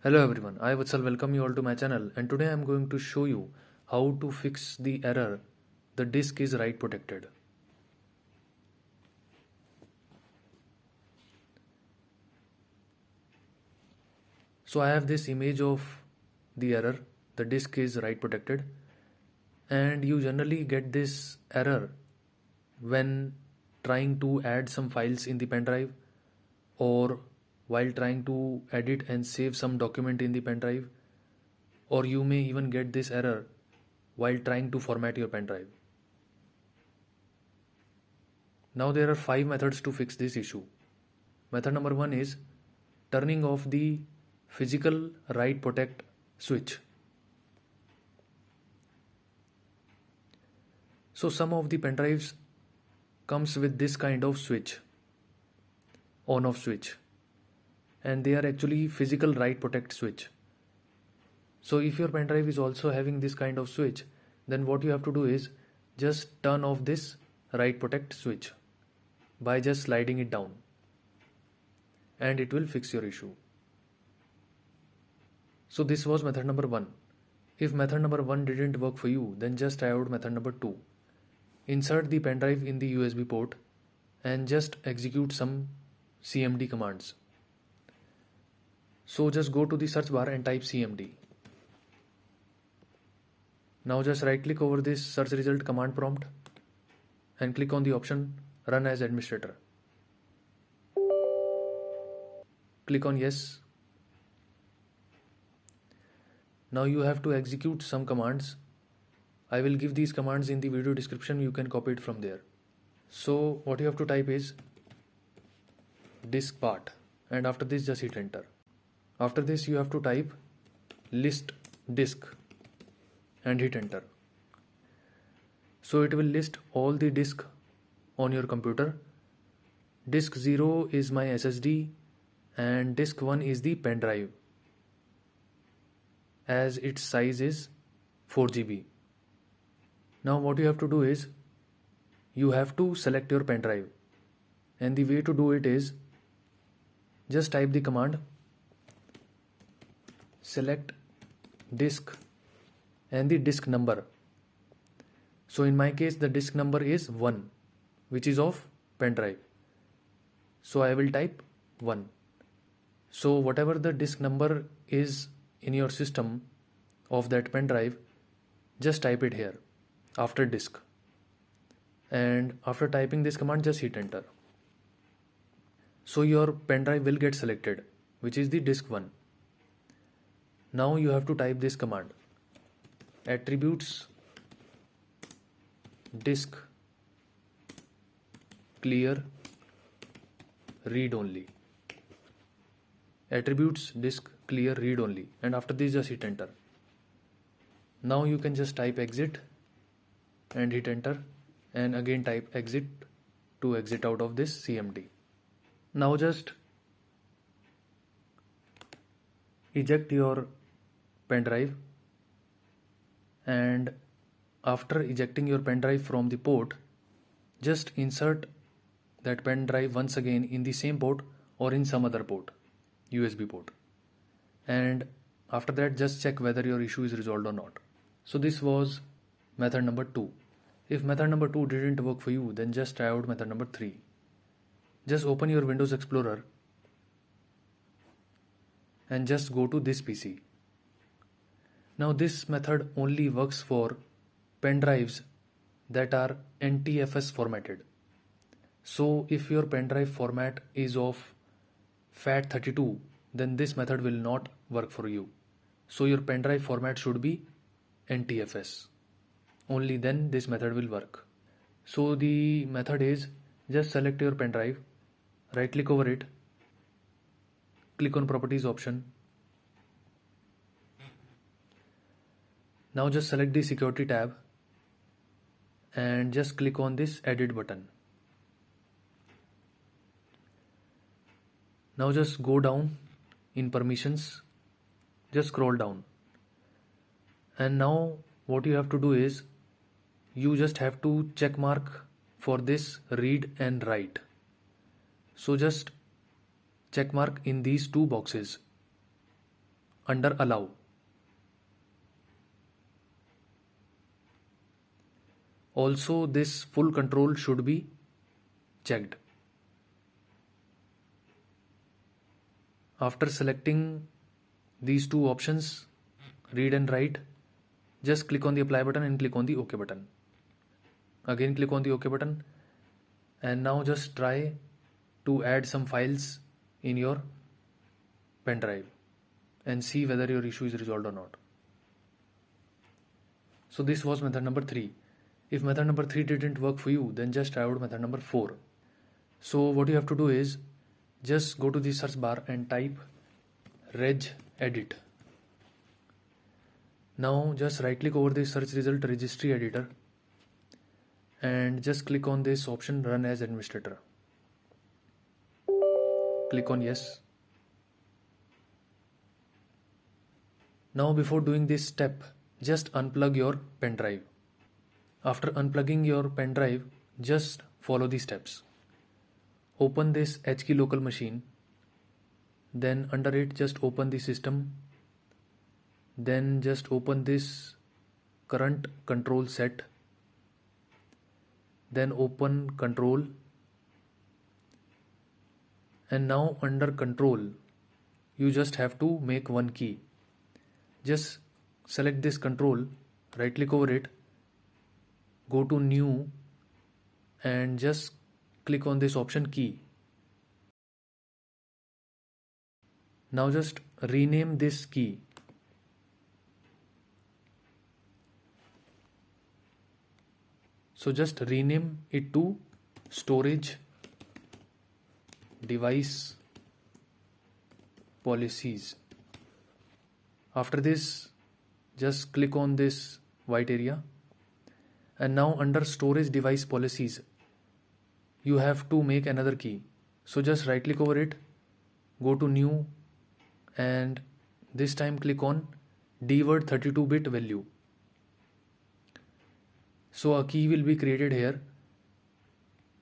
Hello everyone, I Vatsal welcome you all to my channel, and today I am going to show you how to fix the error the disk is write protected. So I have this image of the error the disk is write protected, and you generally get this error when trying to add some files in the pen drive or while trying to edit and save some document in the pen drive, or you may even get this error while trying to format your pen drive. Now there are 5 methods to fix this issue. Method number 1 is turning off the physical write protect switch. So some of the pen drives comes with this kind of switch, on off switch, and they are actually physical write protect switch. So if your pen drive is also having this kind of switch, then what you have to do is just turn off this write protect switch by just sliding it down, and it will fix your issue. So this was method number 1. If method number 1 didn't work for you, then just try out method number 2. Insert the pen drive in the USB port and just execute some CMD commands. So just go to the search bar and type CMD. Now just right click over this search result command prompt and click on the option Run as Administrator. Click on Yes. Now you have to execute some commands. I will give these commands in the video description, you can copy it from there. So what you have to type is disk part, and after this just hit enter. After this you have to type list disk and hit enter. So it will list all the disk on your computer. Disk 0 is my SSD and disk 1 is the pen drive, as its size is 4 GB. Now what you have to do is you have to select your pen drive, and the way to do it is just type the command select disk and the disk number. So in my case the disk number is 1, which is of pen drive. So I will type 1. So whatever the disk number is in your system of that pen drive, just type it here after disk, and after typing this command just hit enter. So your pen drive will get selected, which is the disk 1. Now you have to type this command attributes disk clear read only, attributes disk clear read only, and after this just hit enter. Now you can just type exit and hit enter, and again type exit to exit out of this CMD. Now just eject your pen drive, and after ejecting your pen drive from the port, just insert that pen drive once again in the same port or in some other port, USB port, and after that just check whether your issue is resolved or not. So this was method number 2. If method number 2 didn't work for you, then just try out method number 3. Just open your Windows Explorer and just go to this PC. Now this method only works for pen drives that are NTFS formatted. So if your pen drive format is of FAT32, then this method will not work for you. So your pen drive format should be NTFS. Only then this method will work. So the method is just select your pen drive, right click over it, click on properties option. Now just select the security tab and just click on this edit button. Now just go down in permissions, just scroll down, and now what you have to do is you just have to check mark for this read and write. So just check mark in these two boxes. under allow. Also, this full control should be checked. After selecting these two options, read and write, just click on the apply button and click on the OK button. Again click on the OK button, and now just try to add some files in your pen drive and see whether your issue is resolved or not. So this was method number 3. If method number 3 didn't work for you, then just try out method number 4. So what you have to do is just go to the search bar and type regedit. Now just right click over the search result registry editor and just click on this option run as administrator. Click on yes. Now before doing this step, just unplug your pen drive. After unplugging your pen drive, just follow the steps. Open this HKey local machine, then under it just open the system, then just open this current control set, then open control, and now under control you just have to make one key. Just select this control, right click over it, go to new and just click on this option key. Now just rename this key. So just rename it to storage device policies. After this, just click on this white area, and now under storage device policies you have to make another key. So just right click over it, go to new, and this time click on dword 32-bit value. So a key will be created here.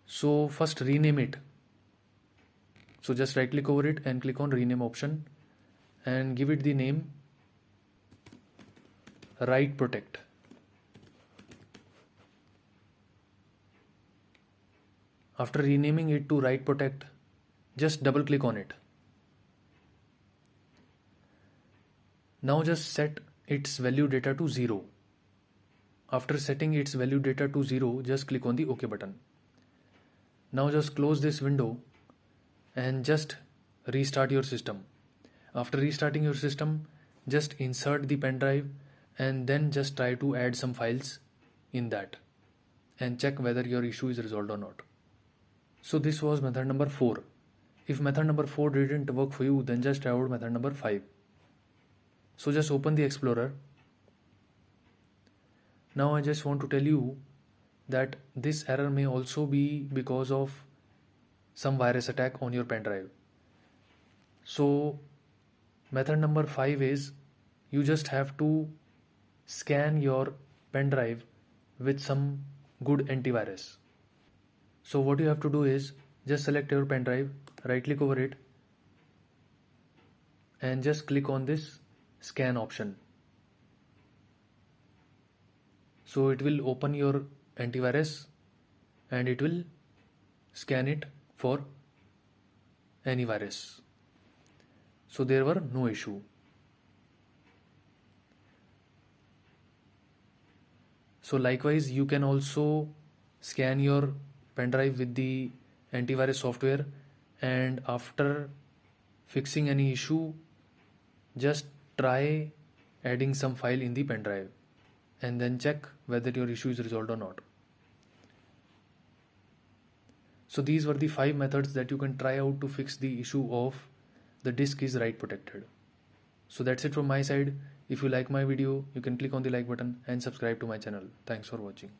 So first rename it. So just right click over it and click on rename option and give it the name write protect. After renaming it to write protect, just double click on it. Now just set its value data to 0. After setting its value data to 0, just click on the OK button. Now just close this window and just restart your system. After restarting your system, just insert the pen drive and then just try to add some files in that and check whether your issue is resolved or not. So this was method number 4. If method number 4 didn't work for you, then just try out method number 5. So just open the Explorer. Now I just want to tell you that this error may also be because of some virus attack on your pen drive. So method number 5 is you just have to scan your pen drive with some good antivirus. So what you have to do is just select your pen drive, right click over it and just click on this scan option. So it will open your antivirus and it will scan it for any virus. So there were no issue. So likewise, you can also scan your pen drive with the antivirus software, and after fixing any issue, just try adding some file in the pen drive and then check whether your issue is resolved or not. So these were the 5 methods that you can try out to fix the issue of the disk is write protected. So that's it from my side. If you like my video, you can click on the like button and subscribe to my channel. Thanks for watching.